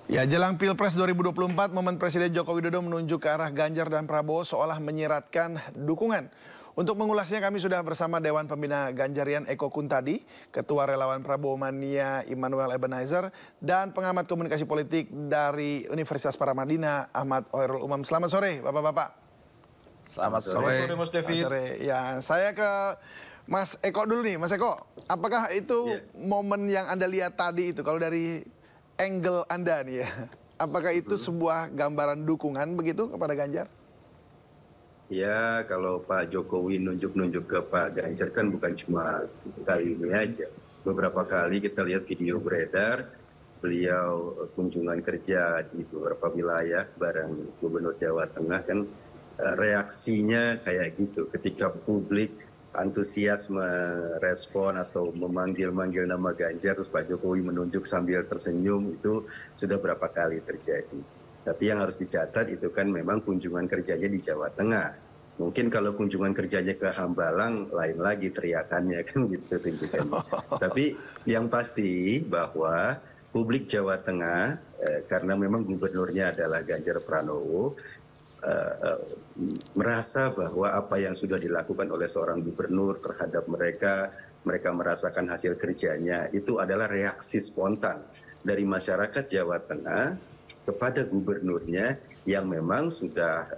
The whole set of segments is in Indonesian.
Ya, jelang Pilpres 2024, momen Presiden Joko Widodo menunjuk ke arah Ganjar dan Prabowo seolah menyiratkan dukungan. Untuk mengulasnya kami sudah bersama Dewan Pembina Ganjarian Eko Kuntadi, Ketua Relawan Prabowo Mania Immanuel Ebenezer, dan pengamat komunikasi politik dari Universitas Paramadina Ahmad Hoirul Umam. Selamat sore, Bapak-Bapak. Selamat sore. Mas David. Selamat sore. Ya, saya ke Mas Eko dulu nih. Mas Eko, apakah itu momen yang Anda lihat tadi itu, kalau dari angle Anda nih ya, apakah itu sebuah gambaran dukungan begitu kepada Ganjar? Ya, kalau Pak Jokowi nunjuk-nunjuk ke Pak Ganjar kan bukan cuma kali ini aja. Beberapa kali kita lihat video beredar, beliau kunjungan kerja di beberapa wilayah bareng Gubernur Jawa Tengah kan reaksinya kayak gitu. Ketika publik antusias merespon atau memanggil-manggil nama Ganjar, terus Pak Jokowi menunjuk sambil tersenyum, itu sudah berapa kali terjadi. Tapi yang harus dicatat itu kan memang kunjungan kerjanya di Jawa Tengah. Mungkin kalau kunjungan kerjanya ke Hambalang lain lagi teriakannya kan gitu tunjukannya. Tapi yang pasti bahwa publik Jawa Tengah karena memang gubernurnya adalah Ganjar Pranowo, merasa bahwa apa yang sudah dilakukan oleh seorang gubernur terhadap mereka merasakan hasil kerjanya, itu adalah reaksi spontan dari masyarakat Jawa Tengah kepada gubernurnya yang memang sudah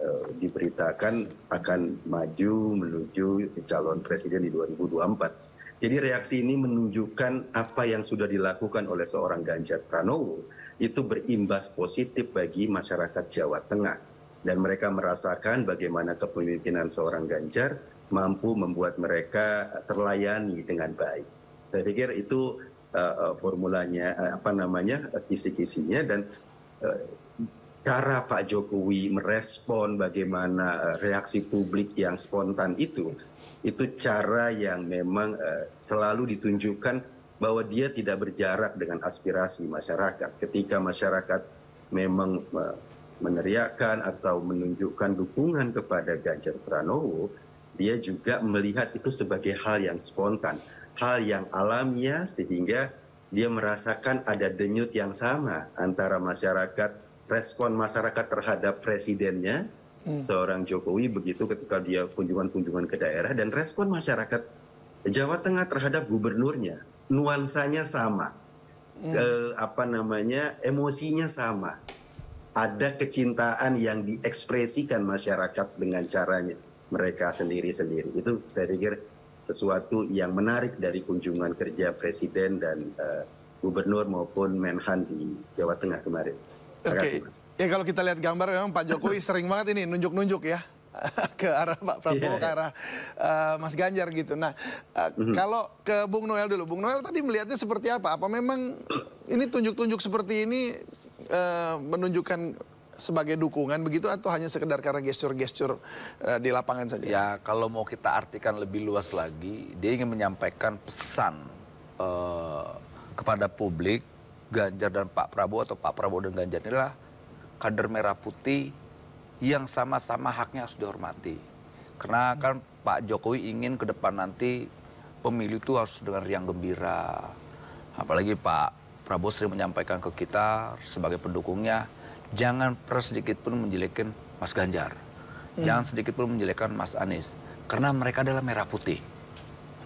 diberitakan akan maju menuju calon presiden di 2024. Jadi reaksi ini menunjukkan apa yang sudah dilakukan oleh seorang Ganjar Pranowo itu berimbas positif bagi masyarakat Jawa Tengah. Dan mereka merasakan bagaimana kepemimpinan seorang Ganjar mampu membuat mereka terlayani dengan baik. Saya pikir itu formulanya, kisi-kisinya, dan cara Pak Jokowi merespon bagaimana reaksi publik yang spontan itu cara yang memang selalu ditunjukkan bahwa dia tidak berjarak dengan aspirasi masyarakat. Ketika masyarakat memang meneriakkan atau menunjukkan dukungan kepada Ganjar Pranowo, dia juga melihat itu sebagai hal yang spontan, hal yang alamiah, sehingga dia merasakan ada denyut yang sama antara masyarakat, respon masyarakat terhadap presidennya, seorang Jokowi begitu ketika dia kunjungan-kunjungan ke daerah, dan respon masyarakat Jawa Tengah terhadap gubernurnya, nuansanya sama, emosinya sama. Ada kecintaan yang diekspresikan masyarakat dengan caranya mereka sendiri-sendiri. Itu saya pikir sesuatu yang menarik dari kunjungan kerja Presiden dan Gubernur maupun Menhan di Jawa Tengah kemarin. Terima kasih, Mas. Ya, kalau kita lihat gambar memang Pak Jokowi sering banget ini nunjuk-nunjuk ya ke arah Pak Prabowo, ke arah Mas Ganjar gitu. Nah, kalau ke Bung Noel dulu, Bung Noel tadi melihatnya seperti apa? Apa memang ini tunjuk-tunjuk seperti ini menunjukkan sebagai dukungan begitu, atau hanya sekedar karena gestur-gestur di lapangan saja? Ya, kalau mau kita artikan lebih luas lagi, dia ingin menyampaikan pesan kepada publik, Ganjar dan Pak Prabowo atau Pak Prabowo dan Ganjar inilah kader merah putih yang sama-sama haknya harus dihormati. Karena kan Pak Jokowi ingin ke depan nanti pemilu itu harus dengan riang gembira. Apalagi Pak Prabowo sering menyampaikan ke kita sebagai pendukungnya, jangan pernah sedikit pun menjelekkan Mas Ganjar. Jangan sedikit pun menjelekkan Mas Anies. Karena mereka adalah merah putih.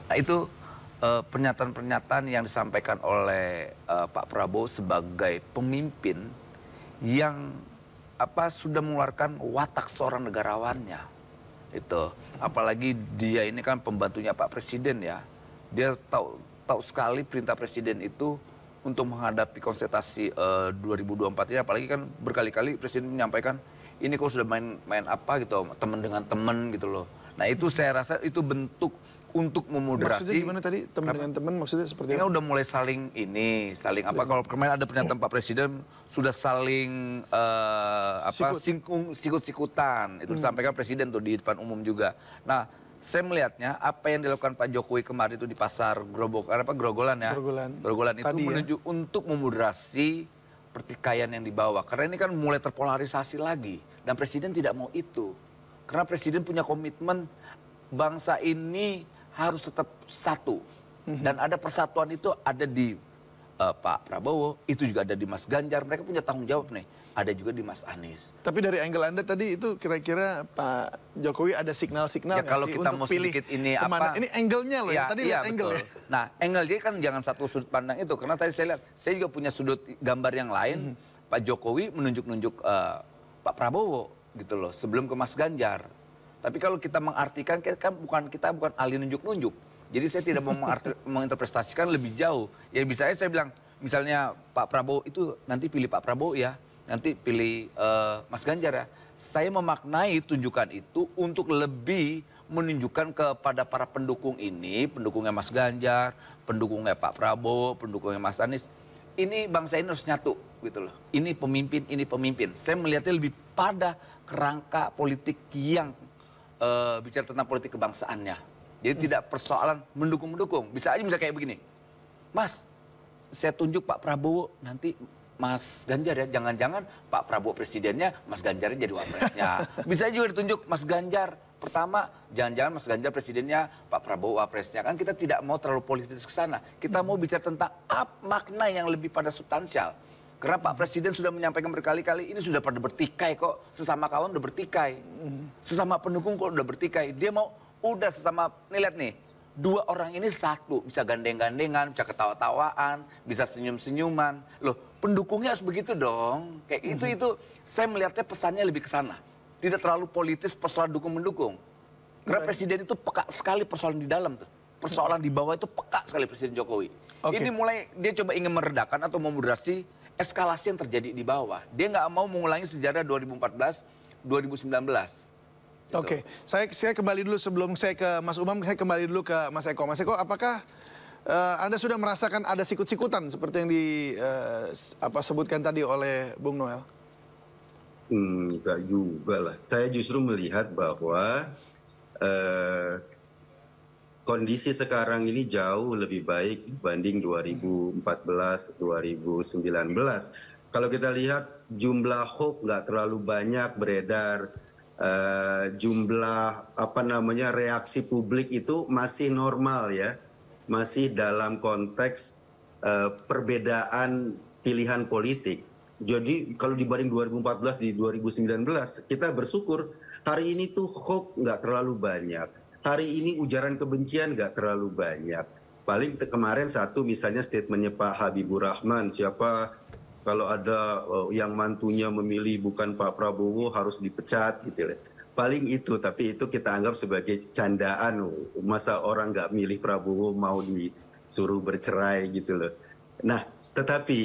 Nah, itu pernyataan-pernyataan yang disampaikan oleh Pak Prabowo sebagai pemimpin yang sudah mengeluarkan watak seorang negarawannya. Itu. Apalagi dia ini kan pembantunya Pak Presiden ya. Dia tahu sekali perintah Presiden itu untuk menghadapi kontestasi 2024 ini, apalagi kan berkali-kali Presiden menyampaikan ini kok sudah main apa gitu, teman dengan teman gitu loh. Nah, itu saya rasa itu bentuk untuk memoderasi. Maksudnya gimana tadi teman dengan teman, maksudnya seperti apa? Udah mulai saling apa, kalau kemarin ada pernyataan Pak Presiden sudah saling sikut-sikutan, itu disampaikan Presiden tuh di depan umum juga. Nah, saya melihatnya apa yang dilakukan Pak Jokowi kemarin itu di pasar Grogolan ya. Grogolan itu menuju untuk memoderasi pertikaian yang dibawa. Karena ini kan mulai terpolarisasi lagi. Dan Presiden tidak mau itu. Karena Presiden punya komitmen bangsa ini harus tetap satu. Dan ada persatuan itu ada di Pak Prabowo, itu juga ada di Mas Ganjar. Mereka punya tanggung jawab nih. Ada juga di Mas Anies. Tapi dari angle Anda tadi itu kira-kira Pak Jokowi ada signal-signal Ya kalau sih kita untuk mau pilih sedikit ini kemana? apa? Ini angle-nya loh ya, tadi lihat angle ya. Nah, angle jadi kan jangan satu sudut pandang itu. Karena tadi saya lihat, saya juga punya sudut gambar yang lain. Pak Jokowi menunjuk-nunjuk Pak Prabowo gitu loh, sebelum ke Mas Ganjar. Tapi kalau kita mengartikan, kita bukan ahli nunjuk-nunjuk. Jadi saya tidak mau menginterpretasikan lebih jauh. Ya bisa saya bilang, misalnya Pak Prabowo itu nanti pilih Pak Prabowo ya, nanti pilih Mas Ganjar ya. Saya memaknai tunjukan itu untuk lebih menunjukkan kepada para pendukung ini, pendukungnya Mas Ganjar, pendukungnya Pak Prabowo, pendukungnya Mas Anies. Ini bangsa ini harus nyatu gitu loh. Ini pemimpin, ini pemimpin. Saya melihatnya lebih pada kerangka politik yang bicara tentang politik kebangsaannya. Jadi tidak persoalan mendukung-mendukung. Bisa aja misalnya kayak begini. Mas, saya tunjuk Pak Prabowo, nanti Mas Ganjar ya. Jangan-jangan Pak Prabowo presidennya, Mas Ganjar jadi wapresnya. Bisa juga ditunjuk Mas Ganjar pertama, jangan-jangan Mas Ganjar presidennya, Pak Prabowo wapresnya. Kan kita tidak mau terlalu politis ke sana. Kita mau bicara tentang makna yang lebih pada substansial. Karena Pak Presiden sudah menyampaikan berkali-kali, ini sudah pada bertikai kok. Sesama kawan udah bertikai. Sesama pendukung kok udah bertikai. Dia mau udah sesama, nih lihat nih. Dua orang ini satu, bisa gandeng-gandengan, bisa ketawa-tawaan, bisa senyum-senyuman. Loh, pendukungnya harus begitu dong. Kayak itu saya melihatnya pesannya lebih ke sana. Tidak terlalu politis persoalan dukung-mendukung. Karena Presiden itu peka sekali persoalan di dalam tuh. Persoalan di bawah itu peka sekali Presiden Jokowi. Ini mulai dia coba ingin meredakan atau memoderasi eskalasi yang terjadi di bawah. Dia nggak mau mengulangi sejarah 2014, 2019. Gitu. Oke, saya kembali dulu sebelum saya ke Mas Umam, saya kembali dulu ke Mas Eko. Mas Eko, apakah Anda sudah merasakan ada sikut-sikutan seperti yang disebutkan tadi oleh Bung Noel? Enggak juga lah. Saya justru melihat bahwa kondisi sekarang ini jauh lebih baik dibanding 2014, 2019. Kalau kita lihat jumlah hoax nggak terlalu banyak beredar, jumlah reaksi publik itu masih normal ya, masih dalam konteks perbedaan pilihan politik. Jadi kalau dibanding 2014 di 2019 kita bersyukur hari ini tuh hoax nggak terlalu banyak. Hari ini ujaran kebencian nggak terlalu banyak. Paling kemarin satu misalnya statementnya Pak Habibur Rahman, siapa kalau ada yang mantunya memilih bukan Pak Prabowo harus dipecat gitu. Paling itu, tapi itu kita anggap sebagai candaan. Masa orang nggak milih Prabowo mau disuruh bercerai gitu loh. Nah, tetapi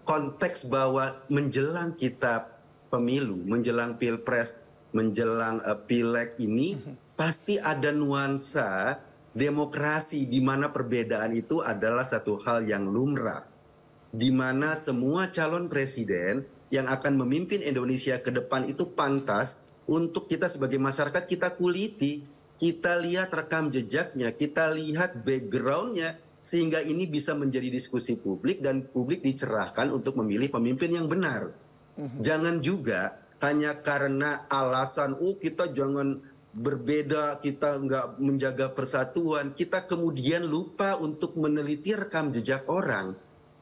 konteks bahwa menjelang kita pemilu, menjelang pilpres, menjelang pileg ini pasti ada nuansa demokrasi di mana perbedaan itu adalah satu hal yang lumrah. Di mana semua calon presiden yang akan memimpin Indonesia ke depan itu pantas untuk kita sebagai masyarakat kita kuliti, kita lihat rekam jejaknya, kita lihat backgroundnya, sehingga ini bisa menjadi diskusi publik dan publik dicerahkan untuk memilih pemimpin yang benar. Jangan juga hanya karena alasan, kita jangan berbeda, kita nggak menjaga persatuan, kita kemudian lupa untuk meneliti rekam jejak orang,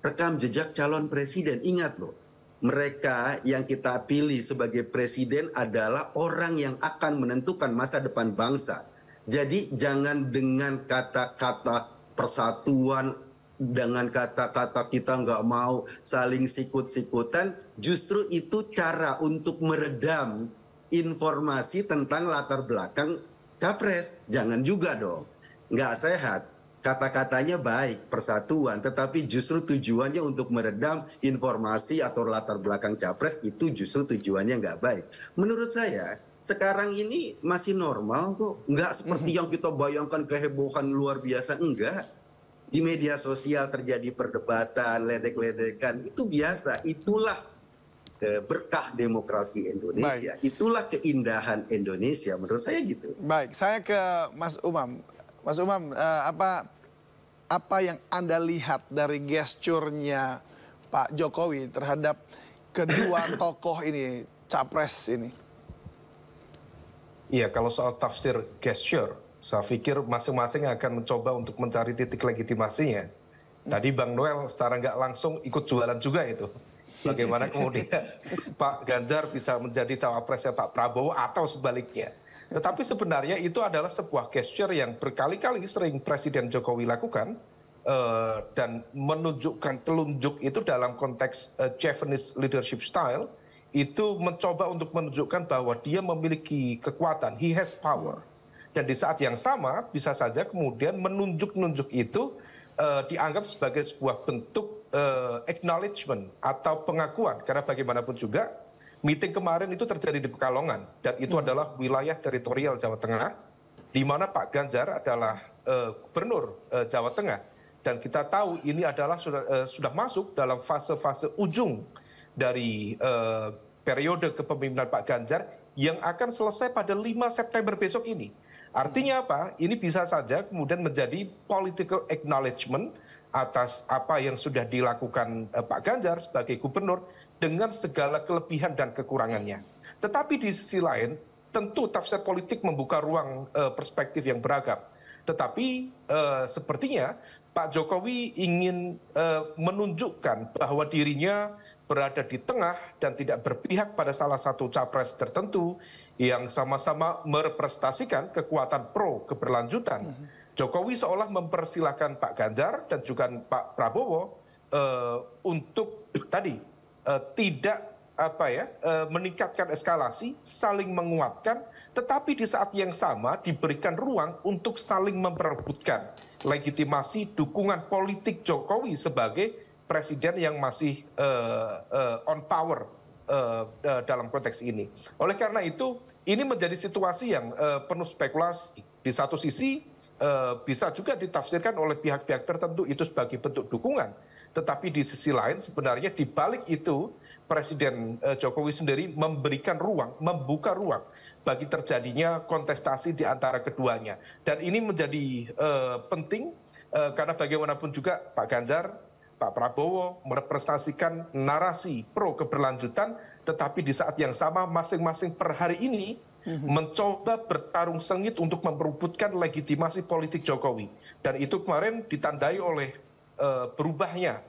rekam jejak calon presiden. Ingat loh, mereka yang kita pilih sebagai presiden adalah orang yang akan menentukan masa depan bangsa. Jadi jangan dengan kata-kata persatuan, dengan kata-kata kita nggak mau saling sikut-sikutan, justru itu cara untuk meredam informasi tentang latar belakang capres. Jangan juga dong, nggak sehat. Kata-katanya baik, persatuan, tetapi justru tujuannya untuk meredam informasi atau latar belakang capres, itu justru tujuannya nggak baik. Menurut saya, sekarang ini masih normal kok. Nggak seperti yang kita bayangkan kehebohan luar biasa, enggak. Di media sosial terjadi perdebatan, ledek-ledekan, itu biasa. Itulah berkah demokrasi Indonesia. Baik. Itulah keindahan Indonesia, menurut saya gitu. Baik, saya ke Mas Umam. Mas Umam, apa yang Anda lihat dari gesturnya Pak Jokowi terhadap kedua tokoh ini, capres ini? Iya, kalau soal tafsir gesture, saya pikir masing-masing akan mencoba untuk mencari titik legitimasinya. Tadi Bang Noel secara nggak langsung ikut jualan juga itu. Bagaimana kemudian Pak Ganjar bisa menjadi cawapresnya Pak Prabowo atau sebaliknya. Tetapi sebenarnya itu adalah sebuah gesture yang berkali-kali sering Presiden Jokowi lakukan dan menunjukkan telunjuk itu dalam konteks Japanese leadership style itu mencoba untuk menunjukkan bahwa dia memiliki kekuatan, he has power. Dan di saat yang sama bisa saja kemudian menunjuk-nunjuk itu dianggap sebagai sebuah bentuk acknowledgement atau pengakuan, karena bagaimanapun juga meeting kemarin itu terjadi di Pekalongan dan itu adalah wilayah teritorial Jawa Tengah, di mana Pak Ganjar adalah gubernur Jawa Tengah dan kita tahu ini adalah sudah masuk dalam fase-fase ujung dari periode kepemimpinan Pak Ganjar yang akan selesai pada 5 September besok ini. Artinya apa? Ini bisa saja kemudian menjadi political acknowledgement atas apa yang sudah dilakukan Pak Ganjar sebagai gubernur dengan segala kelebihan dan kekurangannya. Tetapi di sisi lain, tentu tafsir politik membuka ruang perspektif yang beragam. Tetapi sepertinya Pak Jokowi ingin menunjukkan bahwa dirinya berada di tengah dan tidak berpihak pada salah satu capres tertentu yang sama-sama merepresentasikan kekuatan pro keberlanjutan. Jokowi seolah mempersilahkan Pak Ganjar dan juga Pak Prabowo untuk tadi tidak meningkatkan eskalasi, saling menguatkan, tetapi di saat yang sama diberikan ruang untuk saling memperebutkan legitimasi dukungan politik Jokowi sebagai presiden yang masih on power dalam konteks ini. Oleh karena itu, ini menjadi situasi yang penuh spekulasi. Di satu sisi bisa juga ditafsirkan oleh pihak-pihak tertentu itu sebagai bentuk dukungan. Tetapi di sisi lain sebenarnya di balik itu Presiden Jokowi sendiri memberikan ruang, membuka ruang bagi terjadinya kontestasi di antara keduanya. Dan ini menjadi penting karena bagaimanapun juga Pak Ganjar, Pak Prabowo merepresentasikan narasi pro keberlanjutan, tetapi di saat yang sama masing-masing per hari ini mencoba bertarung sengit untuk memperebutkan legitimasi politik Jokowi. Dan itu kemarin ditandai oleh berubahnya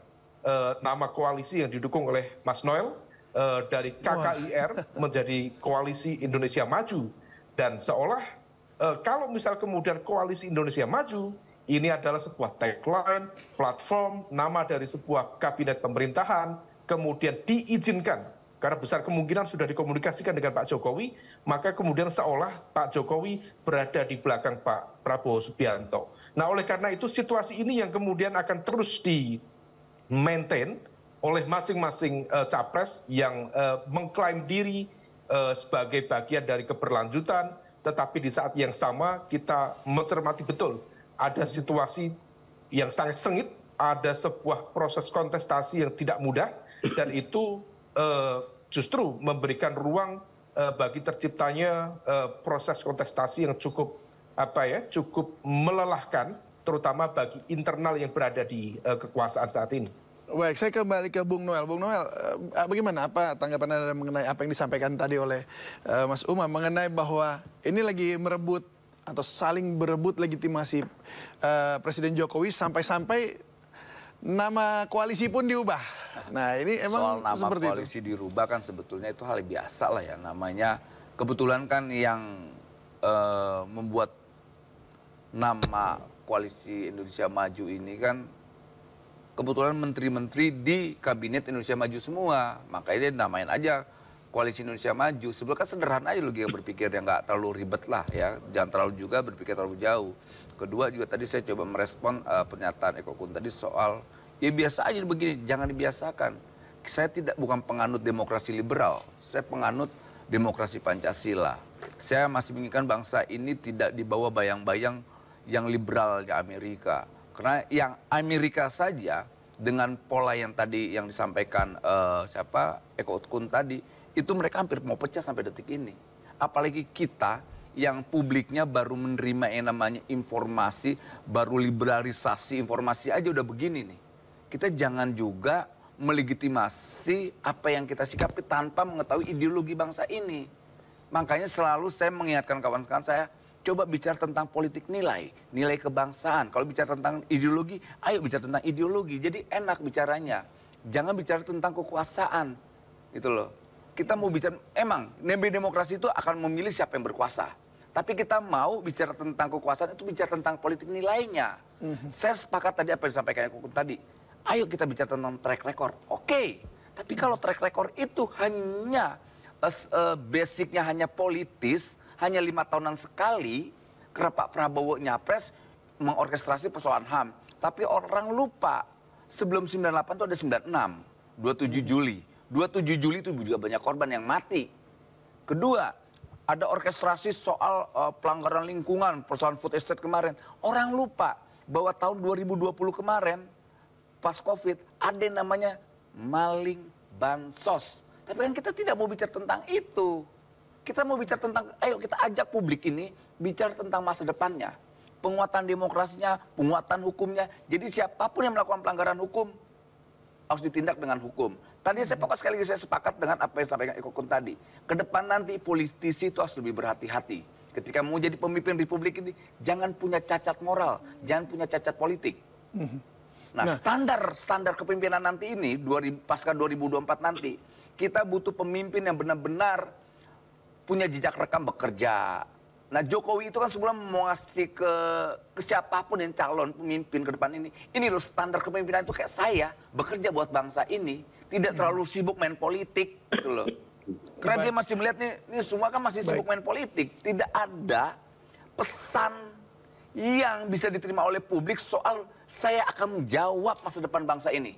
nama koalisi yang didukung oleh Mas Noel dari KKIR menjadi Koalisi Indonesia Maju. Dan seolah kalau misal kemudian Koalisi Indonesia Maju ini adalah sebuah tagline, platform, nama dari sebuah kabinet pemerintahan, kemudian diizinkan karena besar kemungkinan sudah dikomunikasikan dengan Pak Jokowi, maka kemudian seolah Pak Jokowi berada di belakang Pak Prabowo Subianto. Nah, oleh karena itu situasi ini yang kemudian akan terus di-maintain oleh masing-masing capres yang mengklaim diri sebagai bagian dari keberlanjutan, tetapi di saat yang sama kita mencermati betul ada situasi yang sangat sengit, ada sebuah proses kontestasi yang tidak mudah, dan itu justru memberikan ruang bagi terciptanya proses kontestasi yang cukup cukup melelahkan, terutama bagi internal yang berada di kekuasaan saat ini. Baik, saya kembali ke Bung Noel. Bung Noel, bagaimana apa tanggapan Anda mengenai apa yang disampaikan tadi oleh Mas Umam mengenai bahwa ini lagi merebut atau saling berebut legitimasi Presiden Jokowi sampai-sampai nama koalisi pun diubah. Nah, ini emang soal nama seperti koalisi itu dirubah kan sebetulnya itu hal biasa lah ya, namanya kebetulan kan yang membuat nama Koalisi Indonesia Maju ini kan kebetulan menteri-menteri di Kabinet Indonesia Maju semua, makanya dia namain aja Koalisi Indonesia Maju. Sebenarnya kan sederhana aja logika berpikir yang nggak terlalu ribet lah ya, jangan terlalu juga berpikir terlalu jauh. Kedua juga tadi saya coba merespon pernyataan Eko Kun tadi soal ya biasa aja begini, jangan dibiasakan. Saya bukan penganut demokrasi liberal, saya penganut demokrasi Pancasila. Saya masih menginginkan bangsa ini tidak dibawa bayang-bayang yang liberalnya Amerika. Karena yang Amerika saja dengan pola yang tadi yang disampaikan Eko Kun tadi, itu mereka hampir mau pecah sampai detik ini. Apalagi kita yang publiknya baru menerima yang namanya informasi, baru liberalisasi informasi aja udah begini nih. Kita jangan juga melegitimasi apa yang kita sikapi tanpa mengetahui ideologi bangsa ini. Makanya selalu saya mengingatkan kawan-kawan saya, Coba bicara tentang politik nilai, nilai kebangsaan. Kalau bicara tentang ideologi, ayo bicara tentang ideologi. Jadi enak bicaranya. Jangan bicara tentang kekuasaan, gitu loh. Kita mau bicara, emang demokrasi itu akan memilih siapa yang berkuasa. Tapi kita mau bicara tentang kekuasaan itu bicara tentang politik nilainya. Saya sepakat tadi apa yang disampaikan Kukun tadi. Ayo kita bicara tentang track record. Oke. Tapi kalau track record itu hanya basicnya hanya politis, hanya 5 tahunan sekali, karena Pak Prabowo nyapres mengorkestrasi persoalan HAM. Tapi orang lupa sebelum 98 itu ada 96, 27 Juli. 27 Juli itu juga banyak korban yang mati. Kedua, ada orkestrasi soal pelanggaran lingkungan, persoalan food estate kemarin. Orang lupa bahwa tahun 2020 kemarin, pas COVID, ada yang namanya maling bansos. Tapi kan kita tidak mau bicara tentang itu. Kita mau bicara tentang, ayo kita ajak publik ini bicara tentang masa depannya. Penguatan demokrasinya, penguatan hukumnya. Jadi siapapun yang melakukan pelanggaran hukum harus ditindak dengan hukum. Tadi saya pokok sekali lagi saya sepakat dengan apa yang disampaikan Eko Kun tadi. Kedepan nanti politisi itu harus lebih berhati-hati. Ketika mau jadi pemimpin republik ini, jangan punya cacat moral, jangan punya cacat politik. Nah, standar kepemimpinan nanti ini, pasca 2024 nanti, kita butuh pemimpin yang benar-benar punya jejak rekam bekerja. Nah, Jokowi itu kan sebelum mau ngasih ke siapapun yang calon pemimpin ke depan ini loh standar kepemimpinan itu kayak saya bekerja buat bangsa ini, tidak terlalu sibuk main politik gitu loh. Karena dia masih melihat ini semua kan masih sibuk main politik, tidak ada pesan yang bisa diterima oleh publik soal saya akan menjawab masa depan bangsa ini.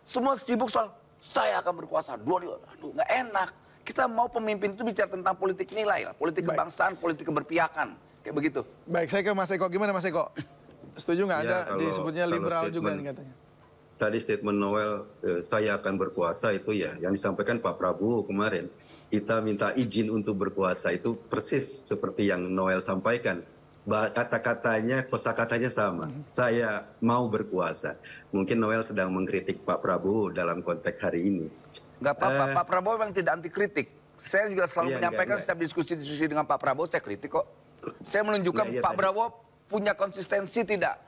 Semua sibuk soal saya akan berkuasa. Aduh, nggak enak. Kita mau pemimpin itu bicara tentang politik nilai, politik kebangsaan, politik keberpihakan, kayak begitu. Baik, saya ke Mas Eko. Gimana Mas Eko? Setuju nggak ada disebutnya liberal juga nih katanya? Tadi statement Noel, saya akan berkuasa itu ya, yang disampaikan Pak Prabowo kemarin. Kita minta izin untuk berkuasa itu persis seperti yang Noel sampaikan. Kata-katanya, kosakatanya sama. Saya mau berkuasa. Mungkin Noel sedang mengkritik Pak Prabowo dalam konteks hari ini. Nggak apa-apa, Pak Prabowo memang tidak anti kritik. Saya juga selalu menyampaikan setiap diskusi-diskusi dengan Pak Prabowo, saya kritik kok. Saya menunjukkan Pak Prabowo punya konsistensi tidak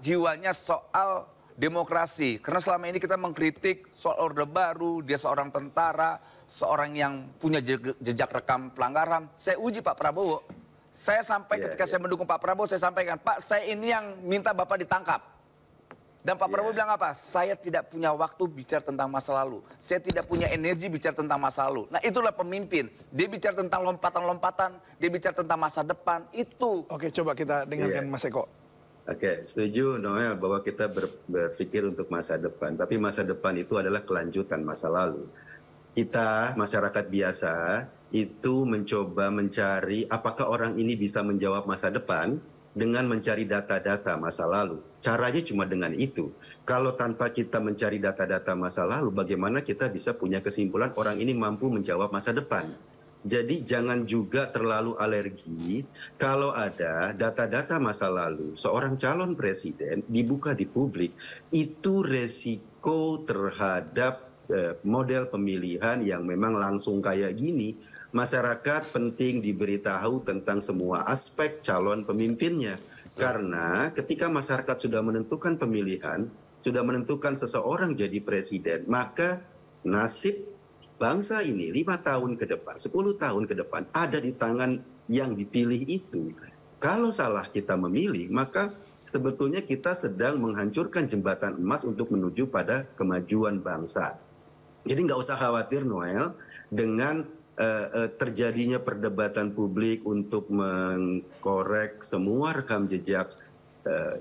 jiwanya soal demokrasi. Karena selama ini kita mengkritik soal Orde Baru, dia seorang tentara, seorang yang punya jejak rekam pelanggaran. Saya uji Pak Prabowo. Saya sampai ketika saya mendukung Pak Prabowo, saya sampaikan, Pak, saya ini yang minta Bapak ditangkap. Dan Pak Prabowo bilang apa? Saya tidak punya waktu bicara tentang masa lalu. Saya tidak punya energi bicara tentang masa lalu. Nah, itulah pemimpin. Dia bicara tentang lompatan-lompatan, dia bicara tentang masa depan, itu. Oke, coba kita dengarkan Mas Eko. Oke, setuju Noel bahwa kita berpikir untuk masa depan. Tapi masa depan itu adalah kelanjutan masa lalu. Kita, masyarakat biasa, itu mencoba mencari apakah orang ini bisa menjawab masa depan dengan mencari data-data masa lalu. Caranya cuma dengan itu. Kalau tanpa kita mencari data-data masa lalu, bagaimana kita bisa punya kesimpulan orang ini mampu menjawab masa depan? Jadi jangan juga terlalu alergi kalau ada data-data masa lalu seorang calon presiden dibuka di publik, itu resiko terhadap model pemilihan yang memang langsung kayak gini. Masyarakat penting diberitahu tentang semua aspek calon pemimpinnya. Karena ketika masyarakat sudah menentukan pemilihan, sudah menentukan seseorang jadi presiden, maka nasib bangsa ini 5 tahun ke depan, 10 tahun ke depan ada di tangan yang dipilih itu. Kalau salah kita memilih, maka sebetulnya kita sedang menghancurkan jembatan emas untuk menuju pada kemajuan bangsa. Jadi nggak usah khawatir Noel dengan terjadinya perdebatan publik untuk mengkorek semua rekam jejak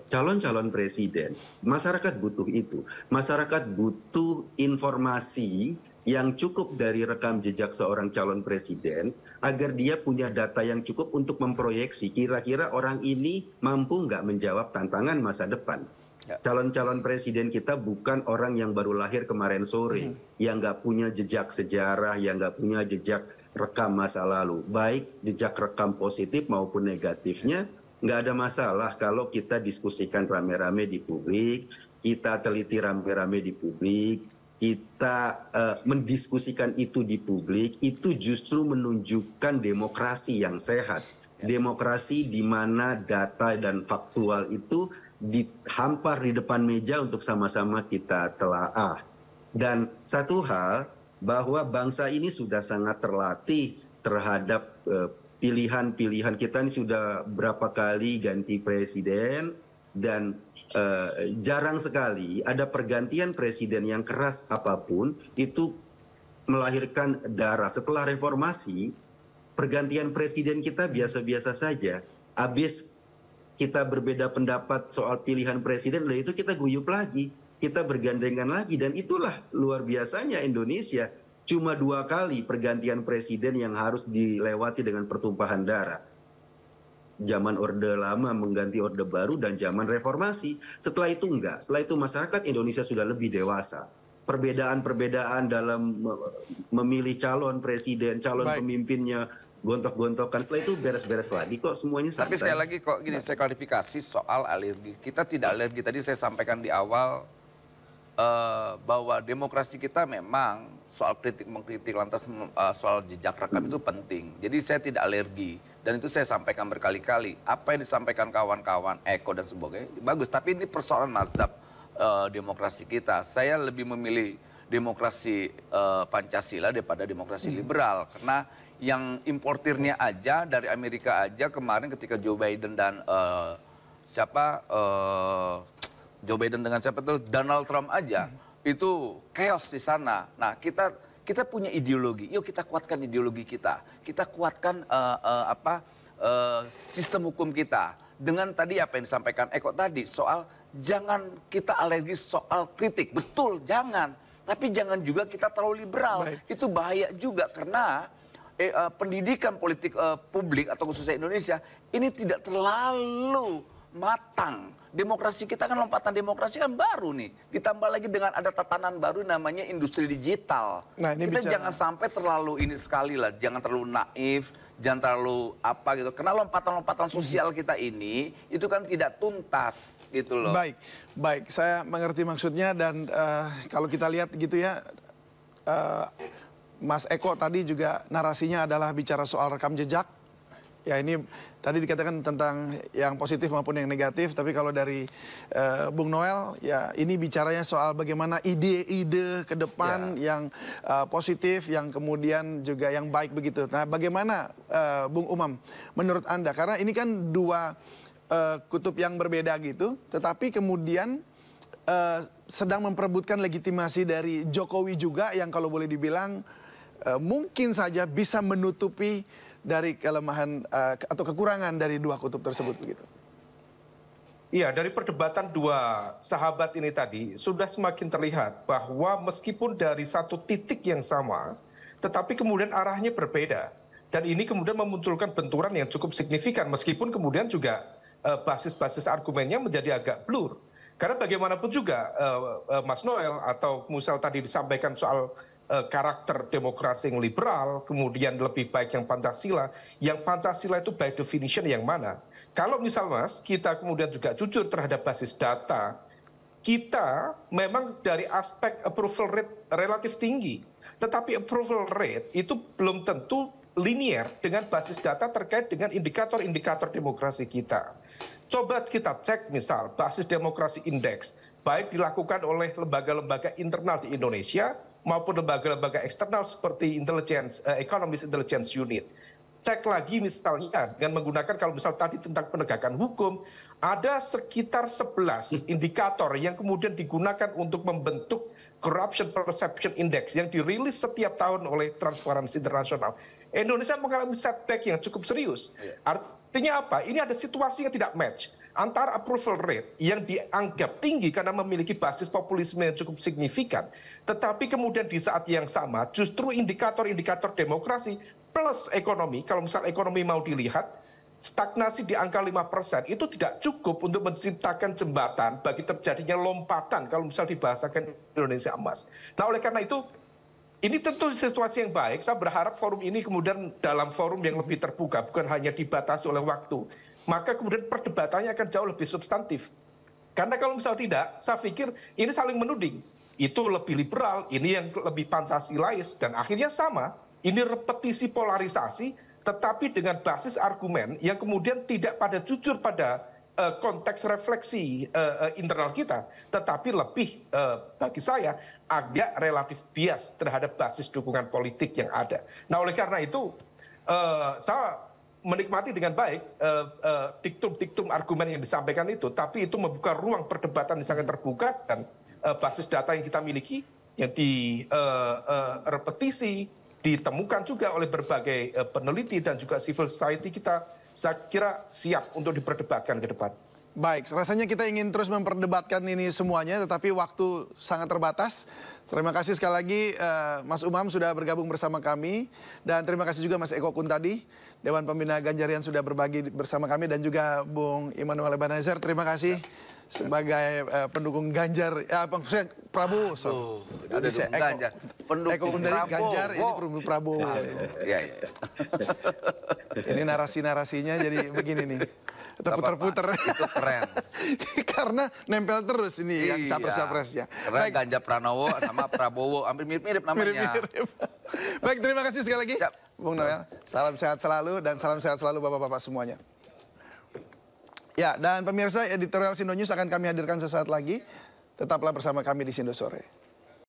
calon-calon presiden. Masyarakat butuh itu. Masyarakat butuh informasi yang cukup dari rekam jejak seorang calon presiden agar dia punya data yang cukup untuk memproyeksi kira-kira orang ini mampu nggak menjawab tantangan masa depan. Calon-calon presiden kita bukan orang yang baru lahir kemarin sore, yang nggak punya jejak sejarah, yang nggak punya jejak rekam masa lalu. Baik jejak rekam positif maupun negatifnya, nggak ada masalah kalau kita diskusikan rame-rame di publik, kita teliti rame-rame di publik, kita mendiskusikan itu di publik, itu justru menunjukkan demokrasi yang sehat. Demokrasi di mana data dan faktual itu dihampar di depan meja untuk sama-sama kita telaah. Dan satu hal, bahwa bangsa ini sudah sangat terlatih terhadap pilihan-pilihan. Kita ini sudah berapa kali ganti presiden, dan jarang sekali ada pergantian presiden yang keras apapun itu melahirkan darah. Setelah reformasi, pergantian presiden kita biasa-biasa saja. Habis kita berbeda pendapat soal pilihan presiden, lah itu kita guyup lagi, kita bergandengan lagi, dan itulah luar biasanya Indonesia. Cuma 2 kali pergantian presiden yang harus dilewati dengan pertumpahan darah. Zaman Orde Lama mengganti Orde Baru dan zaman reformasi. Setelah itu enggak. Setelah itu masyarakat Indonesia sudah lebih dewasa. Perbedaan-perbedaan dalam memilih calon presiden, calon pemimpinnya, gontok-gontokan, setelah itu beres-beres lagi kok, semuanya santai. Tapi sekali lagi kok gini, saya klarifikasi soal alergi. Kita tidak alergi, tadi saya sampaikan di awal bahwa demokrasi kita memang soal kritik mengkritik, lantas soal jejak rekam itu penting. Jadi saya tidak alergi, dan itu saya sampaikan berkali-kali. Apa yang disampaikan kawan-kawan Eko dan sebagainya bagus, tapi ini persoalan mazhab demokrasi kita. Saya lebih memilih demokrasi Pancasila daripada demokrasi liberal, karena yang importirnya aja dari Amerika aja kemarin ketika Joe Biden dan Joe Biden dengan siapa tuh Donald Trump aja itu chaos di sana. Nah, kita punya ideologi, yuk kita kuatkan ideologi kita kuatkan sistem hukum kita dengan tadi apa yang disampaikan Eko tadi soal jangan kita alergi soal kritik, betul jangan, tapi jangan juga kita terlalu liberal. Itu bahaya juga karena pendidikan politik publik atau khususnya Indonesia ini tidak terlalu matang. Demokrasi kita kan, lompatan demokrasi kan baru nih. Ditambah lagi dengan ada tatanan baru namanya industri digital. Nah, ini kita jangan sampai terlalu ini sekali lah, jangan terlalu naif, jangan terlalu apa gitu. Karena lompatan-lompatan sosial kita ini itu kan tidak tuntas gitu loh. Baik, saya mengerti maksudnya, dan kalau kita lihat gitu ya, Mas Eko tadi juga narasinya adalah bicara soal rekam jejak. Ya, ini tadi dikatakan tentang yang positif maupun yang negatif, tapi kalau dari Bung Noel, ya ini bicaranya soal bagaimana ide-ide ke depan yang positif, yang kemudian juga yang baik begitu. Nah, bagaimana Bung Umam menurut Anda? Karena ini kan 2 kutub yang berbeda gitu, tetapi kemudian sedang memperebutkan legitimasi dari Jokowi juga yang kalau boleh dibilang mungkin saja bisa menutupi dari kelemahan atau kekurangan dari 2 kutub tersebut begitu. Iya, dari perdebatan 2 sahabat ini tadi sudah semakin terlihat bahwa meskipun dari satu titik yang sama, tetapi kemudian arahnya berbeda. Dan ini kemudian memunculkan benturan yang cukup signifikan, meskipun kemudian juga basis-basis argumennya menjadi agak blur. Karena bagaimanapun juga Mas Noel atau Musal tadi disampaikan soal karakter demokrasi yang liberal, kemudian lebih baik yang Pancasila itu by definition yang mana? Kalau misal Mas, kita kemudian juga jujur terhadap basis data, kita memang dari aspek approval rate relatif tinggi, tetapi approval rate itu belum tentu linear dengan basis data terkait dengan indikator-indikator demokrasi kita. Coba kita cek misal basis demokrasi indeks, baik dilakukan oleh lembaga-lembaga internal di Indonesia maupun lembaga-lembaga eksternal seperti Economist Intelligence Unit. Cek lagi misalnya dengan menggunakan kalau misal tadi tentang penegakan hukum, ada sekitar 11 indikator yang kemudian digunakan untuk membentuk Corruption Perception Index yang dirilis setiap tahun oleh Transparency International. Indonesia mengalami setback yang cukup serius. Artinya apa? Ini ada situasi yang tidak match antara approval rate yang dianggap tinggi karena memiliki basis populisme yang cukup signifikan, tetapi kemudian di saat yang sama justru indikator-indikator demokrasi plus ekonomi, kalau misal ekonomi mau dilihat, stagnasi di angka 5% itu tidak cukup untuk menciptakan jembatan bagi terjadinya lompatan kalau misal dibahasakan Indonesia emas. Nah, oleh karena itu, ini tentu situasi yang baik. Saya berharap forum ini kemudian dalam forum yang lebih terbuka, bukan hanya dibatasi oleh waktu. Maka kemudian perdebatannya akan jauh lebih substantif. Karena kalau misal tidak, saya pikir ini saling menuding. Itu lebih liberal, ini yang lebih Pancasilais, dan akhirnya sama. Ini repetisi polarisasi tetapi dengan basis argumen yang kemudian tidak pada jujur pada konteks refleksi internal kita, tetapi lebih bagi saya agak relatif bias terhadap basis dukungan politik yang ada. Nah, oleh karena itu saya menikmati dengan baik diktum-diktum argumen yang disampaikan itu, tapi itu membuka ruang perdebatan yang sangat terbuka dan basis data yang kita miliki yang direpetisi, ditemukan juga oleh berbagai peneliti dan juga civil society kita, saya kira siap untuk diperdebatkan ke depan. Baik, rasanya kita ingin terus memperdebatkan ini semuanya, tetapi waktu sangat terbatas. Terima kasih sekali lagi Mas Umam sudah bergabung bersama kami. Dan terima kasih juga Mas Eko Kuntadi, Dewan Pembina Ganjarian sudah berbagi bersama kami. Dan juga Bung Immanuel Ebenezer, terima kasih sebagai pendukung Ganjar. Maksudnya Prabowo. Eko Kuntadi Ganjar, ini pendukung Prabowo. Ini narasi-narasinya jadi begini nih. Puter-puter. Itu keren. Karena nempel terus ini yang capres-capresnya. Karena Ganjar Pranowo sama Prabowo hampir mirip-mirip namanya. Mirip-mirip. Baik, terima kasih sekali lagi. Siap. Bung Noel, salam sehat selalu dan salam sehat selalu Bapak-Bapak semuanya. Ya, dan pemirsa editorial Sindo News akan kami hadirkan sesaat lagi. Tetaplah bersama kami di Sindo Sore.